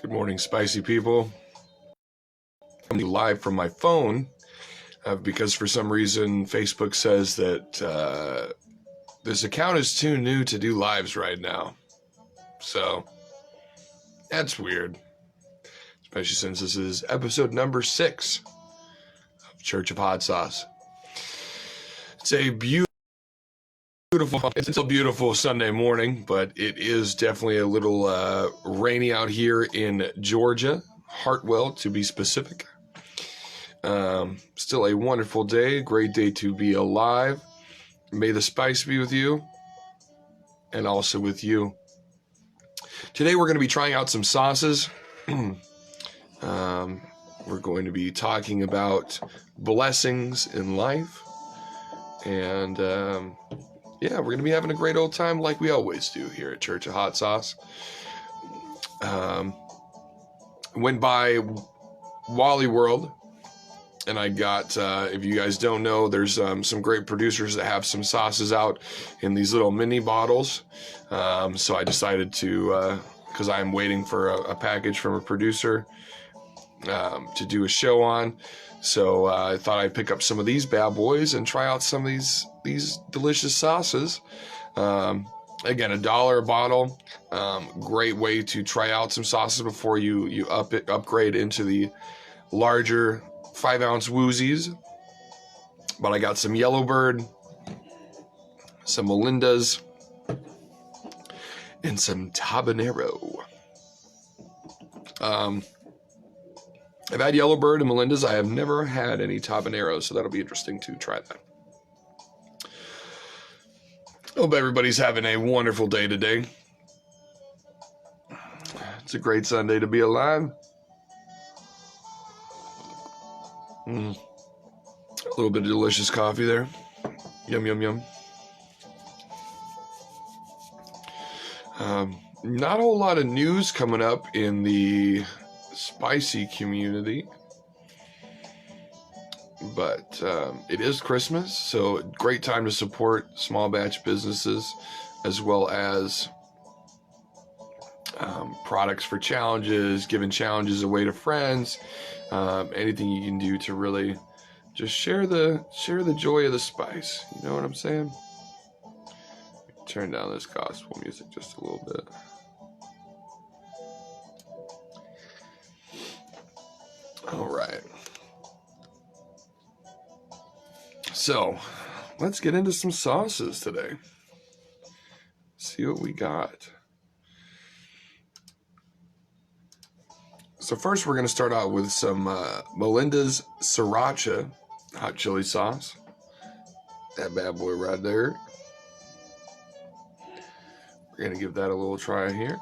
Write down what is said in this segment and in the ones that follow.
Good morning, spicy people. I'm live from my phone because for some reason Facebook says that this account is too new to do lives right now. So that's weird, especially since this is episode number 6 of Church of Hot Sauce. It's a beautiful Sunday morning, but it is definitely a little rainy out here in Georgia, Hartwell to be specific. Still a wonderful day, great day to be alive. May the spice be with you and also with you. Today we're going to be trying out some sauces. We're going to be talking about blessings in life. And yeah, we're going to be having a great old time like we always do here at Church of Hot Sauce. Went by Wally World, and I got, if you guys don't know, there's some great producers that have some sauces out in these little mini bottles. So I decided to, because I'm waiting for a package from a producer to do a show on. So I thought I'd pick up some of these bad boys and try out some of these delicious sauces. Again, $1 a bottle. Great way to try out some sauces before you upgrade into the larger 5-ounce woozies. But I got some Yellowbird, some Melinda's, and some Tabanero. I've had Yellowbird and Melinda's. I have never had any Tabanero, so that'll be interesting to try that. Hope everybody's having a wonderful day today. It's a great Sunday to be alive. A little bit of delicious coffee there. Yum, yum, yum. Not a whole lot of news coming up in the spicy community, but it is Christmas, so great time to support small batch businesses as well as products for challenges, giving challenges away to friends, anything you can do to really just share the joy of the spice. You know what I'm saying? Turn down this gospel music just a little bit. All right. So, let's get into some sauces today. See what we got. So first we're going to start out with some Melinda's Sriracha hot chili sauce. That bad boy right there. We're going to give that a little try here. Make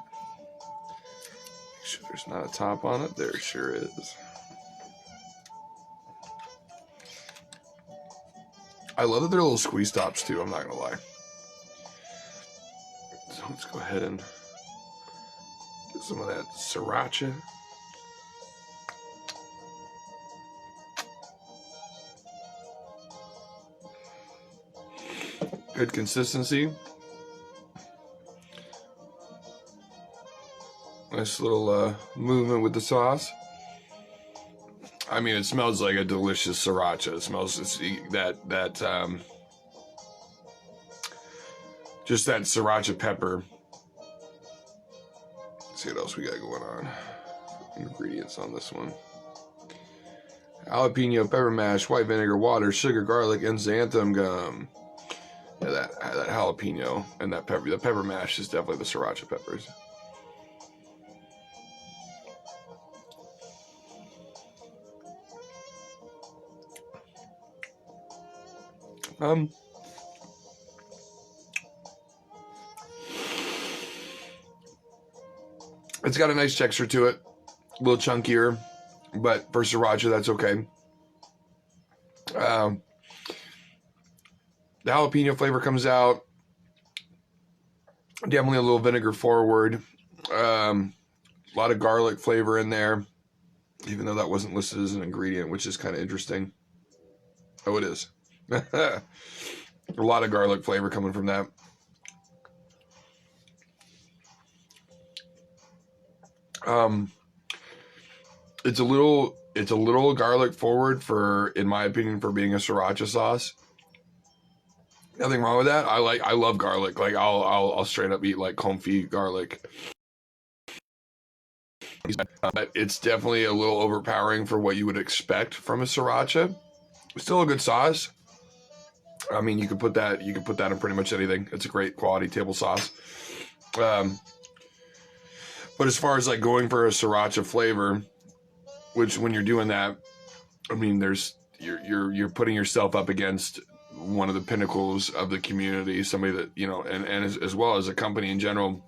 sure there's not a top on it. There sure is. I love that they're little squeeze stops too, I'm not going to lie. So let's go ahead and get some of that Sriracha. Good consistency. Nice little movement with the sauce. I mean, it smells like a delicious Sriracha. It smells just that Sriracha pepper. Let's see what else we got going on. Ingredients on this one. Jalapeno, pepper mash, white vinegar, water, sugar, garlic, and xanthan gum. Yeah, that jalapeno and that pepper. The pepper mash is definitely the Sriracha peppers. It's got a nice texture to it, a little chunkier, but for Sriracha, that's okay. The jalapeno flavor comes out, definitely a little vinegar forward, a lot of garlic flavor in there, even though that wasn't listed as an ingredient, which is kind of interesting. Oh, it is. A lot of garlic flavor coming from that. It's a little garlic forward for, in my opinion, for being a sriracha sauce. Nothing wrong with that. I love garlic. Like I'll straight up eat like confit garlic. But it's definitely a little overpowering for what you would expect from a sriracha. Still a good sauce. I mean, you could put that in pretty much anything. It's a great quality table sauce. But as far as like going for a sriracha flavor, which when you're doing that, I mean, you're putting yourself up against one of the pinnacles of the community, somebody that, you know, and as well as a company in general,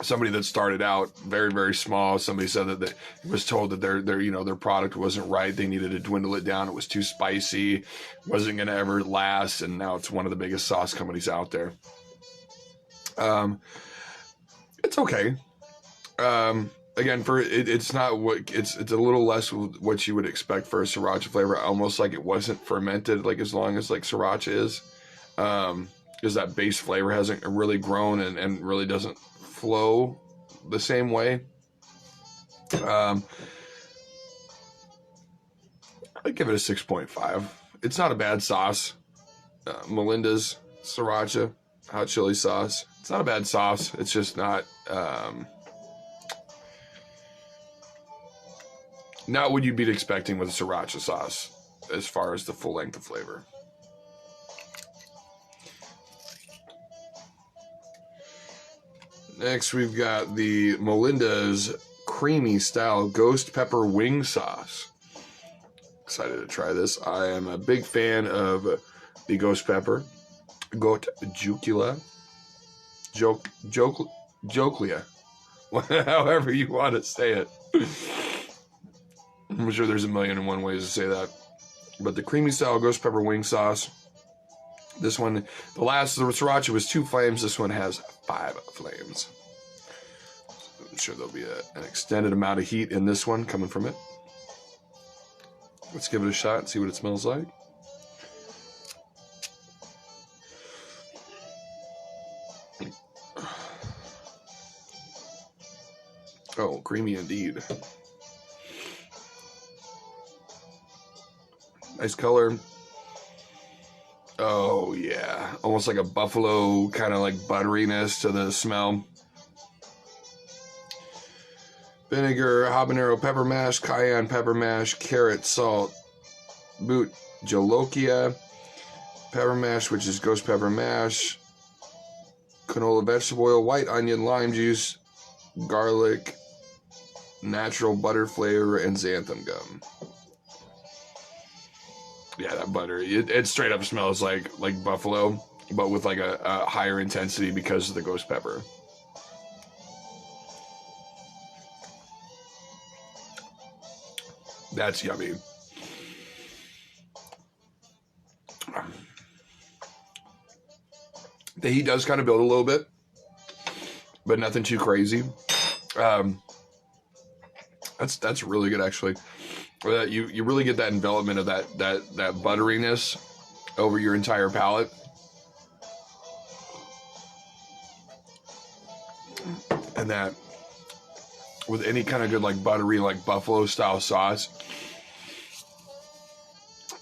somebody that started out very, very small. Somebody said that they was told that their product wasn't right. They needed to dwindle it down. It was too spicy, wasn't going to ever last. And now it's one of the biggest sauce companies out there. It's okay. Again, it's not what it's a little less what you would expect for a sriracha flavor, almost like it wasn't fermented, like as long as like sriracha is, because that base flavor hasn't really grown and really doesn't flow the same way. I'd give it a 6.5. It's not a bad sauce. Melinda's sriracha hot chili sauce. It's not a bad sauce. It's just not what you'd be expecting with a sriracha sauce as far as the full length of flavor. Next, we've got the Melinda's creamy style ghost pepper wing sauce. Excited to try this. I am a big fan of the ghost pepper. Goat Jukula. Joklia. However you want to say it. I'm sure there's a million and one ways to say that. But the creamy style ghost pepper wing sauce. This one, the sriracha was 2 flames. This one has 5 flames. I'm sure there'll be an extended amount of heat in this one coming from it. Let's give it a shot and see what it smells like. Oh, creamy indeed. Nice color. Oh, yeah. Almost like a buffalo kind of like butteriness to the smell. Vinegar, habanero pepper mash, cayenne pepper mash, carrot, salt, boot, jolokia, pepper mash, which is ghost pepper mash, canola vegetable oil, white onion, lime juice, garlic, natural butter flavor, and xanthan gum. Yeah, that butter, it straight up smells like buffalo, but with like a higher intensity because of the ghost pepper. That's yummy. The heat does kind of build a little bit, but nothing too crazy. That's really good, actually. You really get that envelopment of that butteriness over your entire palate. And that with any kind of good like buttery like buffalo style sauce,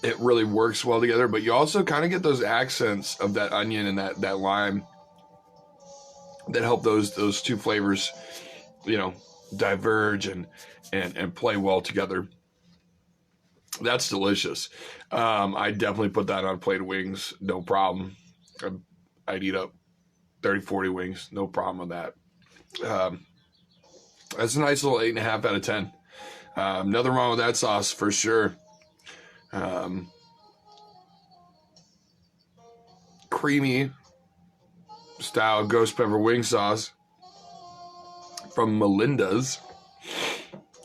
it really works well together. But you also kind of get those accents of that onion and that lime that help those two flavors, you know, diverge and play well together. That's delicious. I'd definitely put that on a plate of wings, no problem. I'd eat up 30, 40 wings, no problem with that. That's a nice little 8.5 out of 10. Nothing wrong with that sauce for sure. Creamy style ghost pepper wing sauce from Melinda's.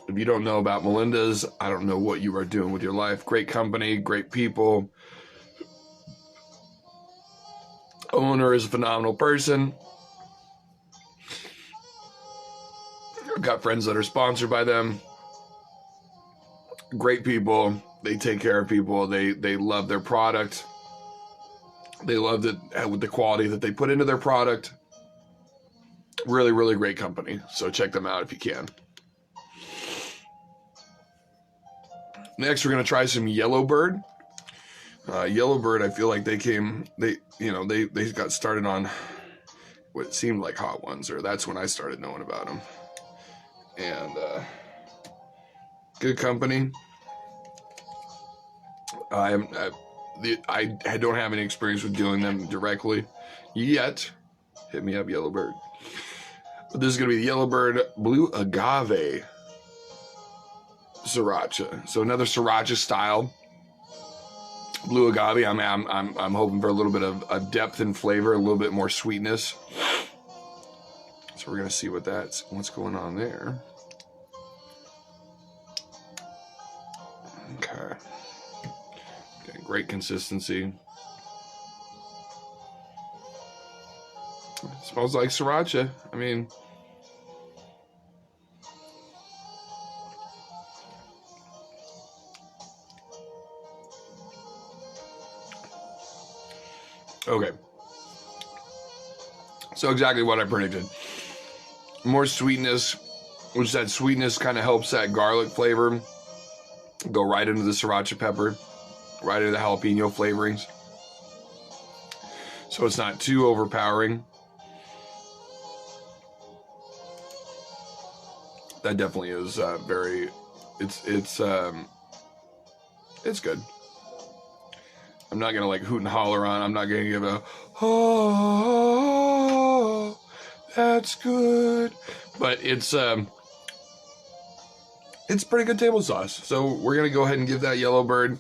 If you don't know about Melinda's, I don't know what you are doing with your life. Great company, great people. Owner is a phenomenal person. I've got friends that are sponsored by them. Great people. They take care of people. They love their product. They love with the quality that they put into their product. Really, really great company. So check them out if you can. Next, we're gonna try some Yellowbird. Yellowbird, I feel like they got started on what seemed like Hot Ones, or that's when I started knowing about them. And good company. I don't have any experience with doing them directly yet. Hit me up, Yellowbird. But this is going to be the Yellowbird Blue Agave Sriracha. So another Sriracha style Blue Agave. I'm hoping for a little bit of depth and flavor, a little bit more sweetness. So we're going to see what's going on there. Okay. Great consistency. It smells like Sriracha. I mean, okay. So exactly what I predicted. More sweetness, which that sweetness kind of helps that garlic flavor go right into the Sriracha pepper, right into the jalapeno flavorings. So it's not too overpowering. That definitely is very. It's good. I'm not gonna like hoot and holler on. I'm not gonna give a oh, that's good. But it's pretty good table sauce. So we're gonna go ahead and give that Yellowbird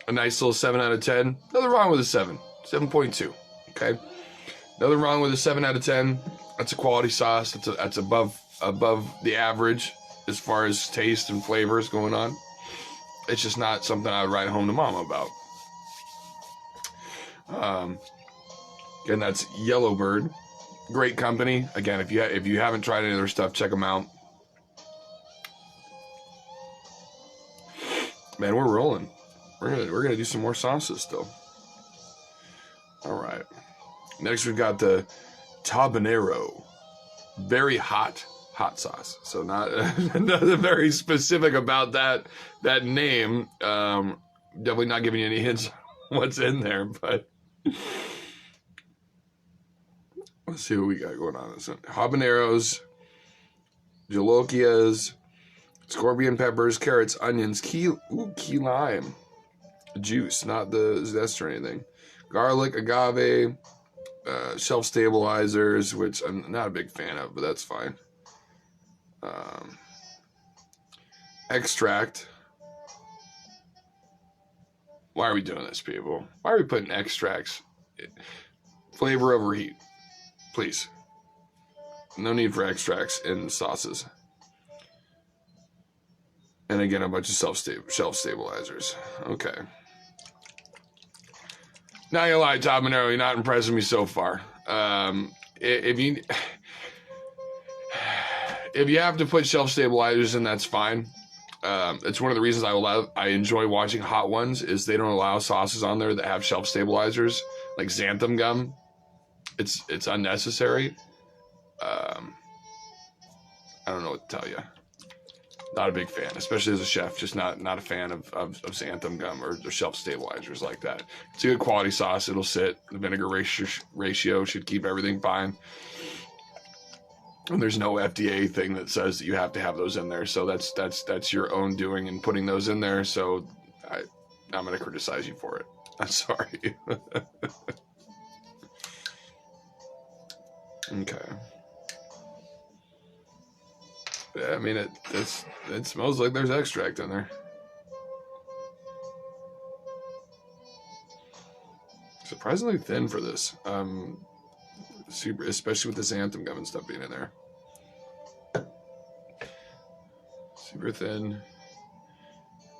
a nice little 7 out of 10. Nothing wrong with a 7. 7.2. Okay. Nothing wrong with a 7 out of 10. That's a quality sauce. That's above the average as far as taste and flavors going on. It's just not something I would write home to mama about. Again, that's Yellowbird. Great company. Again, if you haven't tried any of their stuff, check them out. Man, we're rolling. We're gonna do some more sauces still. All right. Next, we've got the Tabanero. Very hot sauce. So not very specific about that name. Definitely not giving you any hints on what's in there, but let's see what we got going on. Habaneros, jolokias, scorpion peppers, carrots, onions, key lime juice, not the zest or anything. Garlic, agave, shelf stabilizers, which I'm not a big fan of, but that's fine. Extract. Why are we doing this, people? Why are we putting extracts? Flavor over heat. Please. No need for extracts in sauces. And again, a bunch of shelf stabilizers. Okay. Not gonna lie, Tabanero, you're not impressing me so far. If you have to put shelf stabilizers in, that's fine. It's one of the reasons I enjoy watching Hot Ones is they don't allow sauces on there that have shelf stabilizers, like xanthan gum. It's unnecessary. I don't know what to tell you. Not a big fan, especially as a chef. Just not a fan of xanthan gum or shelf stabilizers like that. It's a good quality sauce. It'll sit. The vinegar ratio should keep everything fine. And there's no FDA thing that says that you have to have those in there. So that's your own doing and putting those in there. So I'm going to criticize you for it. I'm sorry. Okay. Yeah, I mean, it smells like there's extract in there. Surprisingly thin for this. Super, especially with the xanthan gum and stuff being in there. Super thin.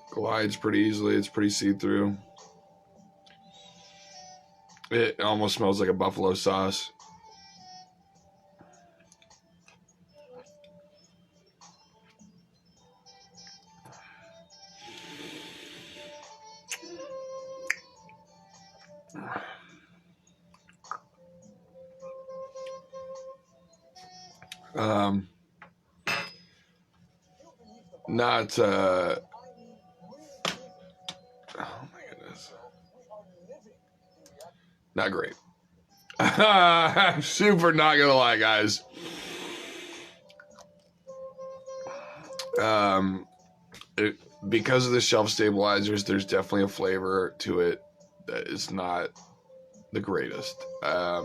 Glides pretty easily. It's pretty see-through. It almost smells like a buffalo sauce. Not Not great. I'm super not gonna lie, guys. Because of the shelf stabilizers, there's definitely a flavor to it that is not the greatest. I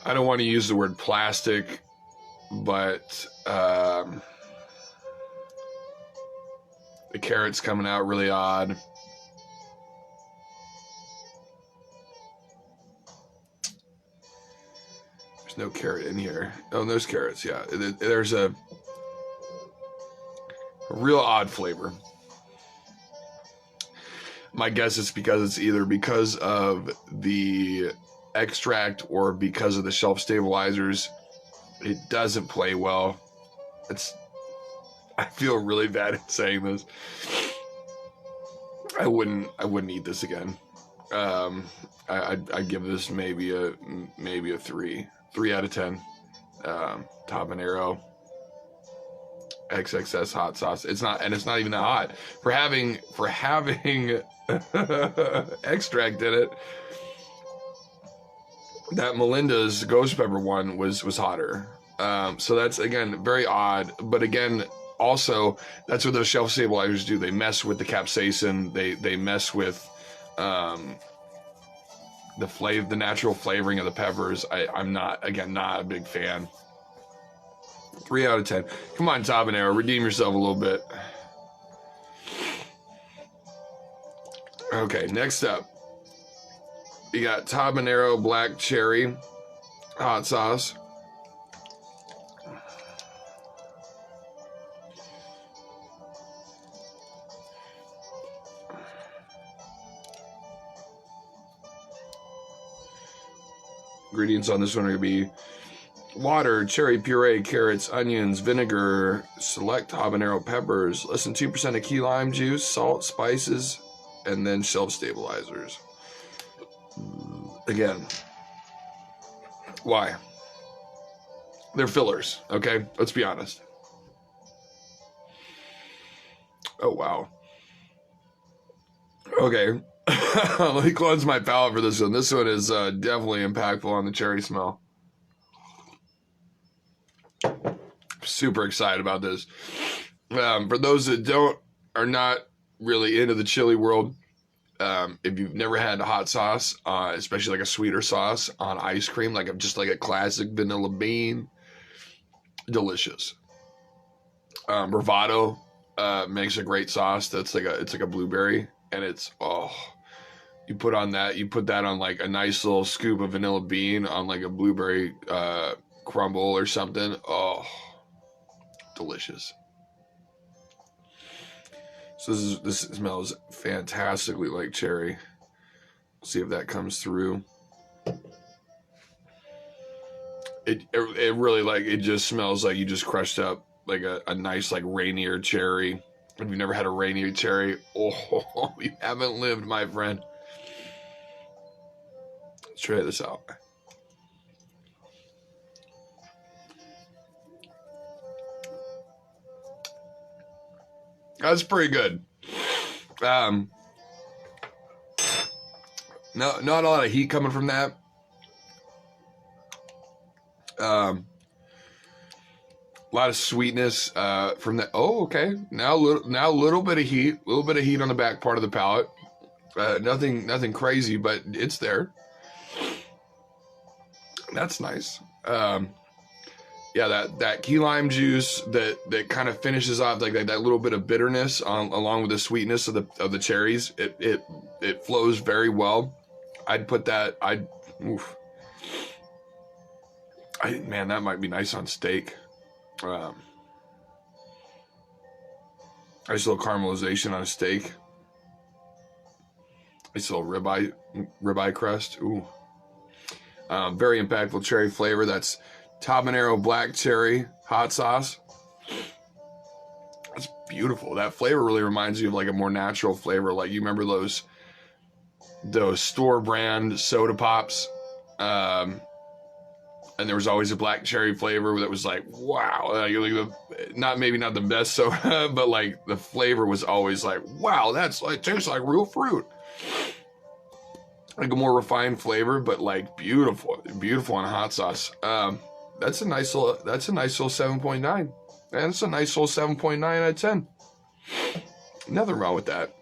don't want to use the word plastic, but the carrot's coming out really odd. There's no carrot in here. Oh, there's carrots, yeah. There's a real odd flavor. My guess is because it's either because of the extract or because of the shelf stabilizers. It doesn't play well. I feel really bad at saying this. I wouldn't eat this again. I'd give this maybe a 3 out of 10. Habanero XXS hot sauce. It's not even that hot for having extract in it. That Melinda's ghost pepper one was hotter. So that's, again, very odd. But again, also, that's what those shelf stabilizers do. They mess with the capsaicin. They mess with the natural flavoring of the peppers. I'm not a big fan. 3 out of 10. Come on, Habanero, redeem yourself a little bit. Okay, next up, we got Habanero Black Cherry hot sauce. Ingredients on this one are going to be water, cherry puree, carrots, onions, vinegar, select habanero peppers, less than 2% of key lime juice, salt, spices, and then shelf stabilizers. Again, why? They're fillers, okay? Let's be honest. Oh, wow. Okay. Let me cleanse my palate for this one. This one is definitely impactful on the cherry smell. Super excited about this. For those that are not really into the chili world, if you've never had a hot sauce, especially like a sweeter sauce on ice cream, just like a classic vanilla bean, delicious. Bravado makes a great sauce. It's like a blueberry, and you put that on like a nice little scoop of vanilla bean on like a blueberry crumble or something. Oh, delicious. So this smells fantastically like cherry. See if that comes through. It really, it just smells like you just crushed up like a nice Rainier cherry. If you've never had a Rainier cherry, oh, you haven't lived, my friend. Let's try this out. That's pretty good. Not a lot of heat coming from that. A lot of sweetness from that. Oh, okay. Now a little bit of heat. A little bit of heat on the back part of the palate. Nothing crazy, but it's there. That's nice. Yeah, that key lime juice that kind of finishes off like that little bit of bitterness along with the sweetness of the cherries. It flows very well. I'd put that. Man, that might be nice on steak. Nice little caramelization on a steak. Nice little ribeye crust. Ooh. Very impactful cherry flavor. That's Habanero Black Cherry hot sauce. That's beautiful. That flavor really reminds you of like a more natural flavor. Like, you remember those store brand soda pops, and there was always a black cherry flavor that was like, wow, maybe not the best soda, but like the flavor was always like, wow, it tastes like real fruit. like a more refined flavor, but like beautiful on hot sauce. That's a nice little 7.9. That's a nice little 7.9 out of 10. Nothing wrong with that.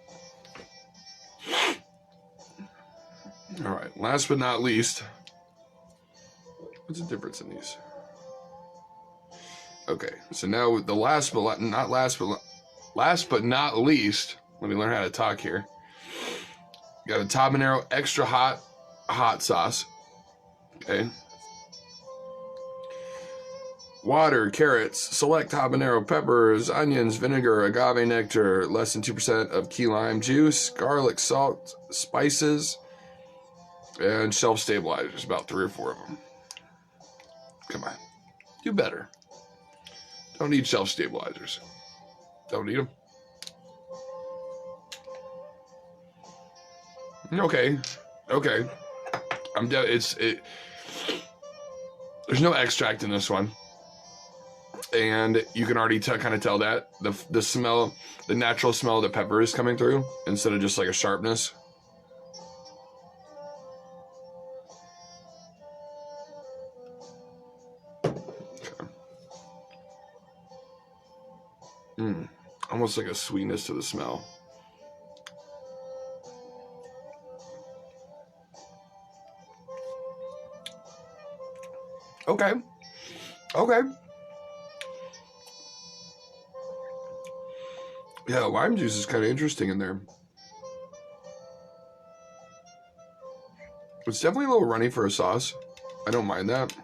All right, last but not least, what's the difference in these? Okay, so now the last but not least, let me learn how to talk here. Got a Tabanero extra hot sauce. Okay. Water, carrots, select habanero peppers, onions, vinegar, agave nectar, less than 2% of key lime juice, garlic, salt, spices, and shelf stabilizers, about 3 or 4 of them. Come on. Do better. Don't need shelf stabilizers. Don't need them. Okay. There's no extract in this one. And you can already kind of tell that the smell, the natural smell of the pepper is coming through instead of just like a sharpness. Almost like a sweetness to the smell. Okay. Yeah, lime juice is kind of interesting in there. It's definitely a little runny for a sauce. I don't mind that.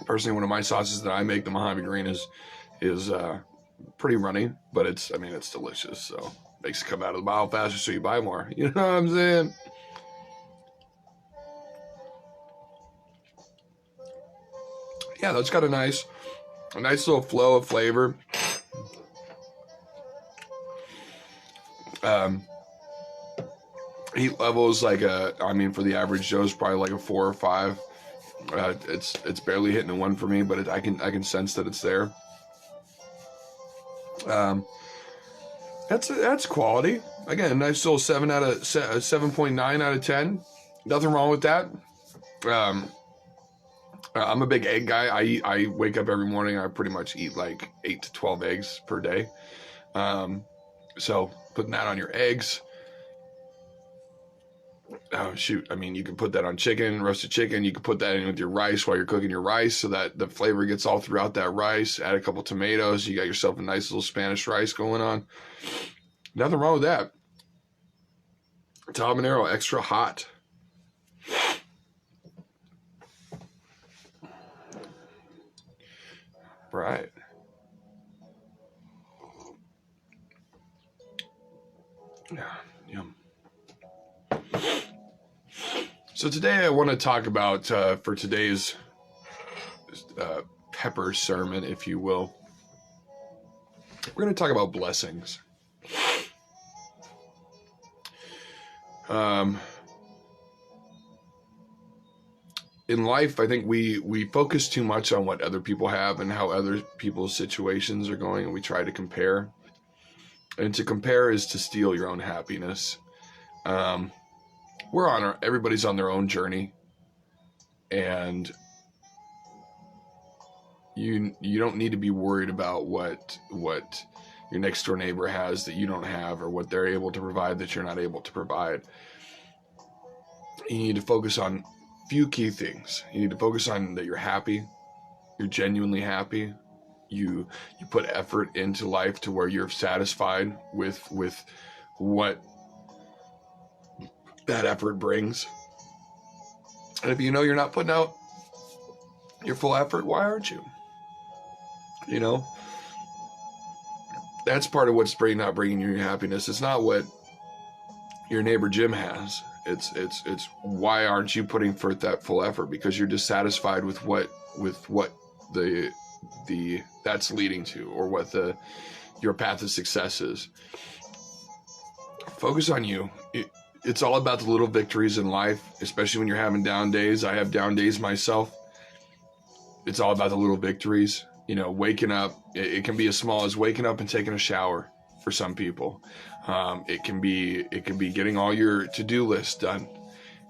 Personally, one of my sauces that I make, the Mojave Green, is pretty runny, but it's delicious. So makes it come out of the bottle faster, so you buy more. You know what I'm saying? Yeah, that's got a nice little flow of flavor. Heat levels like for the average Joe is probably like a 4 or 5. It's barely hitting a 1 for me, but I can sense that it's there. That's quality. Again, a nice little 7.9 out of 10. Nothing wrong with that. I'm a big egg guy. I wake up every morning. I pretty much eat like 8 to 12 eggs per day. So putting that on your eggs. Oh shoot! I mean, you can put that on chicken, roasted chicken. You can put that in with your rice while you're cooking your rice, so that the flavor gets all throughout that rice. Add a couple tomatoes. You got yourself a nice little Spanish rice going on. Nothing wrong with that. Habanero extra hot. Right. Yeah. Yum. So today I want to talk about, for today's pepper sermon, if you will, we're going to talk about blessings. In life, I think we focus too much on what other people have and how other people's situations are going, and we try to compare. And to compare is to steal your own happiness. Everybody's on their own journey, and you don't need to be worried about what your next door neighbor has that you don't have, or what they're able to provide that you're not able to provide. You need to focus on few key things. You need to focus on that you're happy, you're genuinely happy, you put effort into life to where you're satisfied with what that effort brings. And if you know you're not putting out your full effort, why aren't you? You know, that's part of what's not bringing you your happiness. It's not what your neighbor Jim has. It's why aren't you putting forth that full effort? Because you're dissatisfied with what the that's leading to, or what your path of success is. Focus on you. It's all about the little victories in life, especially when you're having down days. I have down days myself. It's all about the little victories. You know, waking up. It can be as small as waking up and taking a shower for some people. It can be getting all your to-do lists done.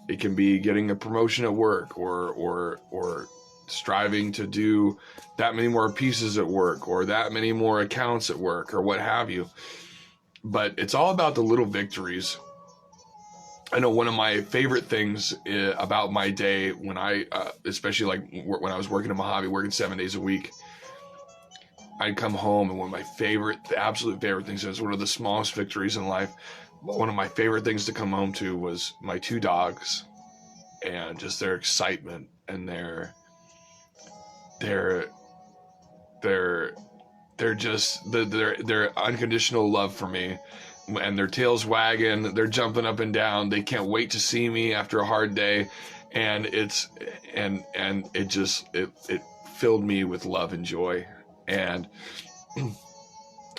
It can be getting a promotion at work, or striving to do that many more pieces at work, or that many more accounts at work, or what have you. But it's all about the little victories. I know one of my favorite things about my day, when I, especially like when I was working in Mojave, working 7 days a week, I'd come home, and one of my the absolute favorite things, is one of the smallest victories in life. One of my favorite things to come home to was my 2 dogs, and just their excitement and their just their unconditional love for me. And their tails wagging, they're jumping up and down. They can't wait to see me after a hard day, and it filled me with love and joy. And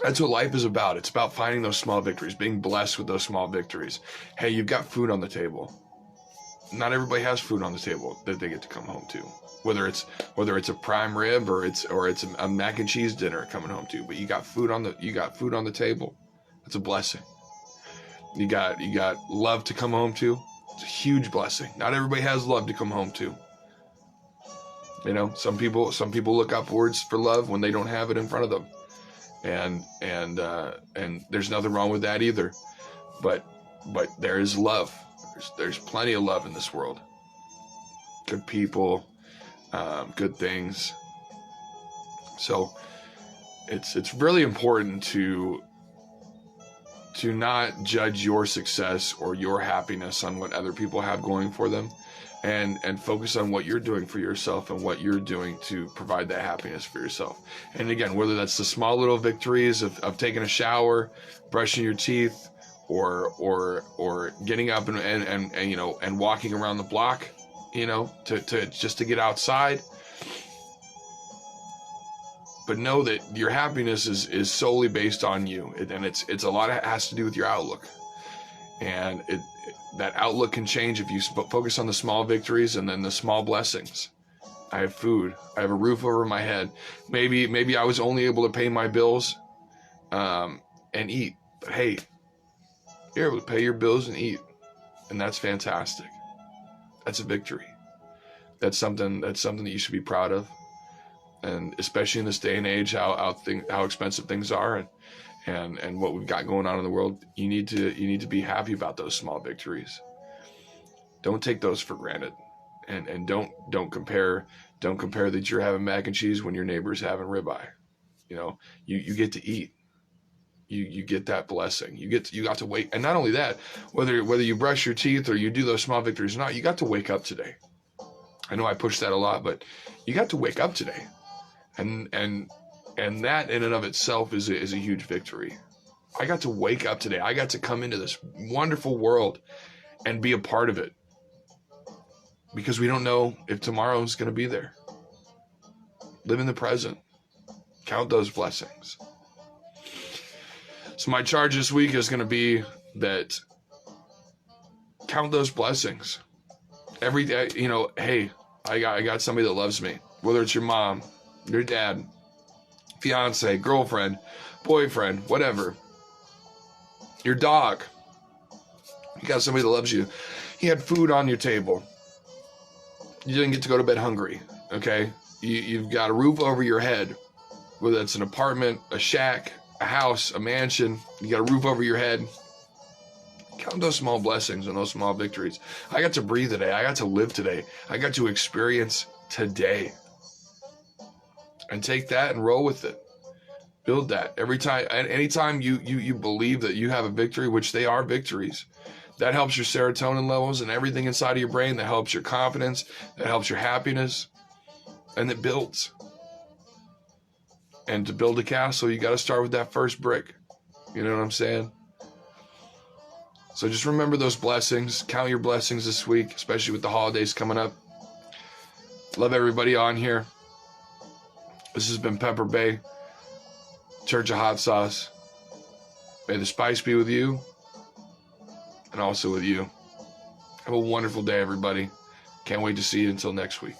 that's what life is about. It's about finding those small victories, being blessed with those small victories. Hey, you've got food on the table. Not everybody has food on the table that they get to come home to. Whether it's a prime rib or it's a mac and cheese dinner coming home to, but you got food on the table. It's a blessing. You got love to come home to. It's a huge blessing. Not everybody has love to come home to. You know, some people look upwards for love when they don't have it in front of them, and there's nothing wrong with that either. But there is love. There's plenty of love in this world. Good people, good things. So it's really important to not judge your success or your happiness on what other people have going for them, and focus on what you're doing for yourself and what you're doing to provide that happiness for yourself. And again, whether that's the small little victories of taking a shower, brushing your teeth, or getting up and walking around the block, to just to get outside. But know that your happiness is solely based on you, and it's a lot. It has to do with your outlook, and that outlook can change if you focus on the small victories and then the small blessings. I have food. I have a roof over my head. Maybe I was only able to pay my bills, and eat. But hey, you're able to pay your bills and eat, and that's fantastic. That's a victory. That's something that you should be proud of. And especially in this day and age, how expensive things are, and what we've got going on in the world, you need to be happy about those small victories. Don't take those for granted, and don't compare that you're having mac and cheese when your neighbor's having ribeye. You get to eat. You get that blessing. You got to wait, and not only that, whether you brush your teeth or you do those small victories or not, you got to wake up today. I know I push that a lot, but you got to wake up today. And that in and of itself is a huge victory. I got to wake up today. I got to come into this wonderful world and be a part of it, because we don't know if tomorrow's going to be there. Live in the present. Count those blessings. So my charge this week is going to be that count those blessings. Every day, hey, I got somebody that loves me, whether it's your mom, your dad, fiance, girlfriend, boyfriend, whatever. Your dog. You got somebody that loves you. You had food on your table. You didn't get to go to bed hungry, okay? You've got a roof over your head, whether it's an apartment, a shack, a house, a mansion. You got a roof over your head. Count those small blessings and those small victories. I got to breathe today. I got to live today. I got to experience today. And take that and roll with it. Build that. Anytime you believe that you have a victory, which they are victories, that helps your serotonin levels and everything inside of your brain. That helps your confidence. That helps your happiness. And it builds. And to build a castle, you got to start with that first brick. You know what I'm saying? So just remember those blessings. Count your blessings this week, especially with the holidays coming up. Love everybody on here. This has been Pepper Bay, Church of Hot Sauce. May the spice be with you and also with you. Have a wonderful day, everybody. Can't wait to see you until next week.